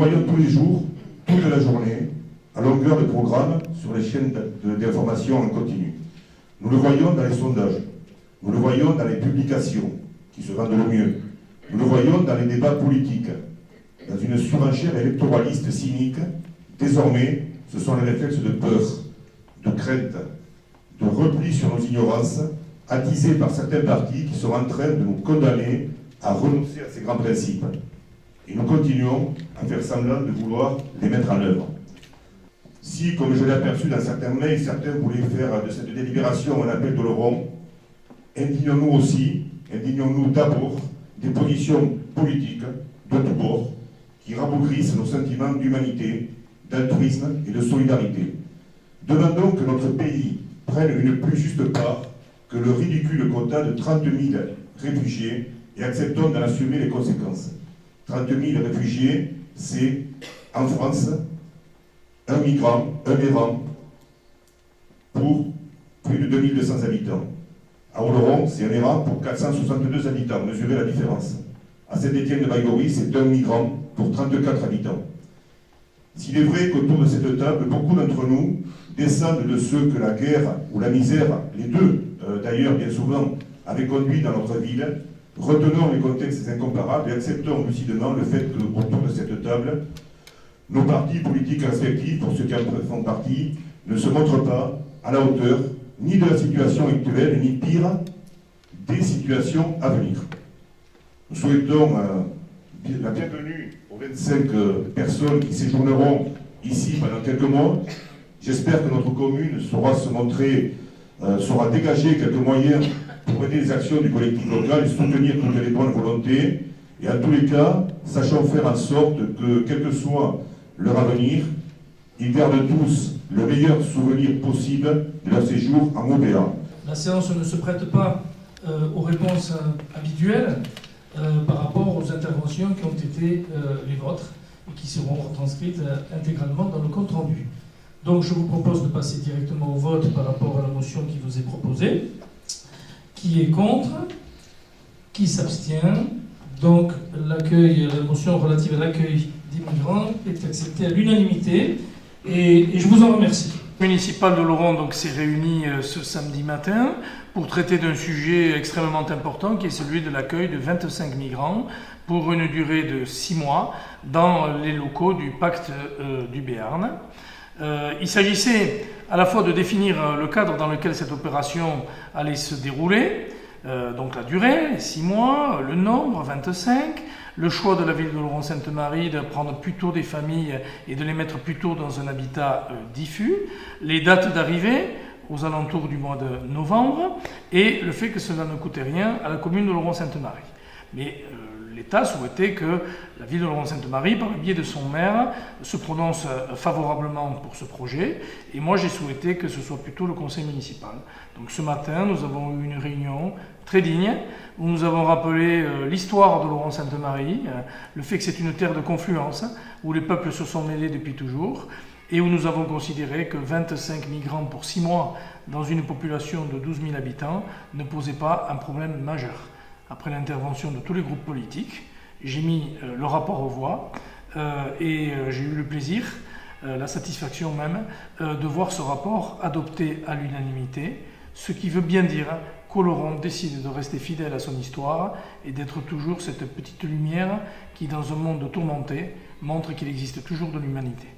voyons tous les jours, toute la journée, à longueur de programme sur les chaînes d'information en continu. Nous le voyons dans les sondages, nous le voyons dans les publications qui se vendent le mieux, nous le voyons dans les débats politiques, dans une surenchère électoraliste cynique. Désormais, ce sont les réflexes de peur, de crainte, de repli sur nos ignorances, attisés par certains partis qui sont en train de nous condamner à renoncer à ces grands principes. Et nous continuons à faire semblant de vouloir les mettre en œuvre. Si, comme je l'ai aperçu dans certains mails, certains voulaient faire de cette délibération un appel de l'Europe, indignons-nous aussi, indignons-nous d'abord des positions politiques de tous bords qui rabougrissent nos sentiments d'humanité, d'altruisme et de solidarité. Demandons que notre pays prenne une plus juste part que le ridicule quota de 30 000 réfugiés et acceptons d'en assumer les conséquences. 30 000 réfugiés, c'est, en France, un migrant, un errant, pour plus de 2200 habitants. À Oloron, c'est un errant pour 462 habitants. Mesurez la différence. À Saint-Étienne-de-Baïgorry, c'est un migrant pour 34 habitants. S'il est vrai qu'autour de cette table, beaucoup d'entre nous descendent de ceux que la guerre ou la misère, les deux d'ailleurs bien souvent, avaient conduit dans notre ville, retenons les contextes incomparables et acceptons lucidement le fait qu'autour de cette table, nos partis politiques respectifs, pour ceux qui en font partie, ne se montrent pas à la hauteur ni de la situation actuelle, ni pire, des situations à venir. Nous souhaitons la bienvenue aux 25 personnes qui séjourneront ici pendant quelques mois. J'espère que notre commune saura se montrer, saura dégager quelques moyens pour aider les actions du collectif local et soutenir toutes les bonnes volontés. Et en tous les cas, sachons faire en sorte que, quel que soit leur avenir, ils gardent tous le meilleur souvenir possible de leur séjour en OBA. La séance ne se prête pas aux réponses habituelles par rapport aux interventions qui ont été les vôtres et qui seront retranscrites intégralement dans le compte rendu. Donc je vous propose de passer directement au vote par rapport à la motion qui vous est proposée. Qui est contre? Qui s'abstient? Donc la motion relative à l'accueil des migrants est acceptée à l'unanimité et je vous en remercie. Le municipal de Oloron donc s'est réuni ce samedi matin pour traiter d'un sujet extrêmement important qui est celui de l'accueil de 25 migrants pour une durée de 6 mois dans les locaux du pacte du Béarn. Il s'agissait à la fois de définir le cadre dans lequel cette opération allait se dérouler, donc la durée, 6 mois, le nombre, 25, le choix de la ville de Oloron-Sainte-Marie de prendre plutôt des familles et de les mettre plutôt dans un habitat diffus, les dates d'arrivée aux alentours du mois de novembre et le fait que cela ne coûtait rien à la commune de Oloron-Sainte-Marie. Mais l'État souhaitait que la ville de Oloron-Sainte-Marie, par le biais de son maire, se prononce favorablement pour ce projet. Et moi, j'ai souhaité que ce soit plutôt le conseil municipal. Donc ce matin, nous avons eu une réunion très digne où nous avons rappelé l'histoire de Oloron-Sainte-Marie, le fait que c'est une terre de confluence où les peuples se sont mêlés depuis toujours et où nous avons considéré que 25 migrants pour 6 mois dans une population de 12 000 habitants ne posait pas un problème majeur. Après l'intervention de tous les groupes politiques, j'ai mis le rapport aux voix et j'ai eu le plaisir, la satisfaction même, de voir ce rapport adopté à l'unanimité, ce qui veut bien dire qu'Oloron décide de rester fidèle à son histoire et d'être toujours cette petite lumière qui, dans un monde tourmenté, montre qu'il existe toujours de l'humanité.